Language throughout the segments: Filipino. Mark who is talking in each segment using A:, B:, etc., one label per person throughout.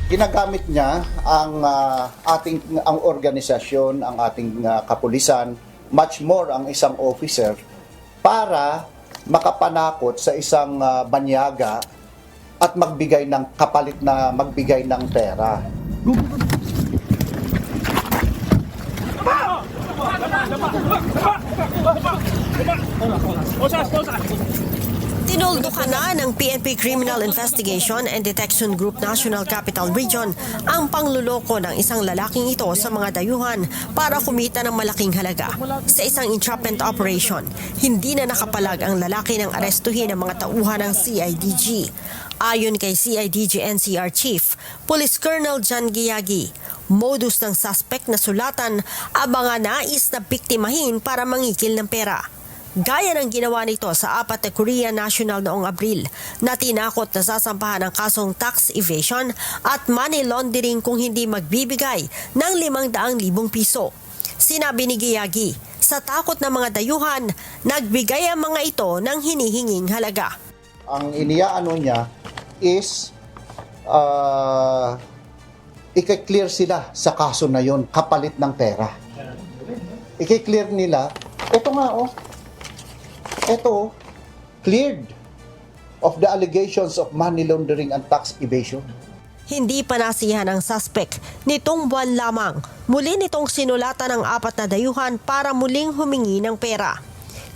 A: Ginagamit niya ang organisasyon, ang ating kapulisan, much more ang isang officer para makapanakot sa isang banyaga at magbigay ng kapalit na magbigay ng pera.
B: Tinuldo ka na ng PNP Criminal Investigation and Detection Group National Capital Region ang pangluloko ng isang lalaking ito sa mga dayuhan para kumita ng malaking halaga. Sa isang entrapment operation, hindi na nakapalag ang lalaki ng arestuhin ng mga tauhan ng CIDG. Ayon kay CIDG NCR Chief, Police Colonel John Giyagi, modus ng suspect na sulatan ang mga nais na biktimahin para mangikil ng pera. Gaya ng ginawa nito sa 4 na Korea National noong Abril na tinakot na sasampahan ng kasong tax evasion at money laundering kung hindi magbibigay ng 500,000 piso. Sinabi ni Giyagi, sa takot ng mga dayuhan, nagbigay ang mga ito ng hinihinging halaga.
A: Ang iniaano niya is i-clear sila sa kaso na yon kapalit ng pera. I-clear nila, ito nga ito, cleared of the allegations of money laundering and tax evasion.
B: Hindi pa nasiyahan ang suspect. Nitong buwan lamang, muli nitong sinulatan ng 4 na dayuhan para muling humingi ng pera.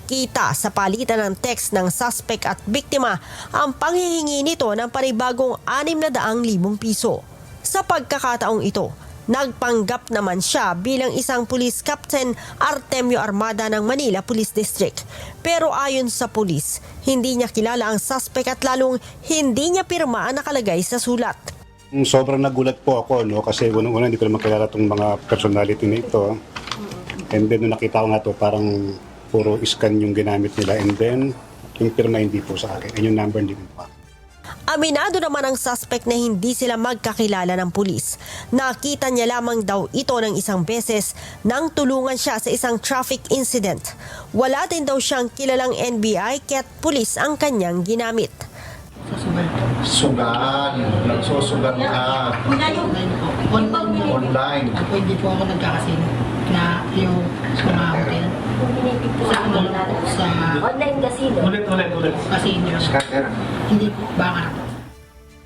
B: Kita sa palitan ng text ng suspect at biktima ang panghihingi nito ng panibagong 600,000 piso. Sa pagkakataong ito, nagpanggap naman siya bilang isang police captain Artemio Armada ng Manila Police District. Pero ayon sa pulis, hindi niya kilala ang suspect at lalong hindi niya pirma ang nakalagay sa sulat.
C: Sobrang nagulat po ako kasi unang-una hindi ko naman kilala itong mga personality na ito. And then nung nakita ko nga ito, parang puro scan yung ginamit nila and then yung pirma hindi po sa akin. And yung number hindi po pa.
B: Aminado naman ang suspect na hindi sila magkakilala ng pulis. Nakita niya lamang daw ito ng isang beses nang tulungan siya sa isang traffic incident. Wala din daw siyang kilalang NBI kaya't pulis ang kanyang ginamit.
A: Sugan. Nagsusugan ka. Online.
D: Ako hindi po ako nagkakasino na yung sa mga hotel. Sa
E: Online casino.
D: Ulit. Casino. Hindi po, baka.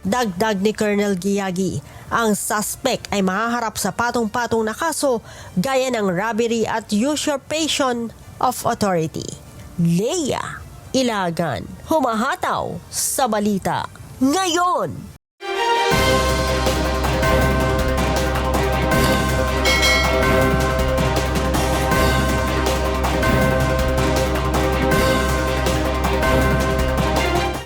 B: Dagdag ni Colonel Giyagi, ang suspect ay mahaharap sa patong-patong na kaso gaya ng robbery at usurpation of authority. Leia Ilagan, humahataw sa balita ngayon.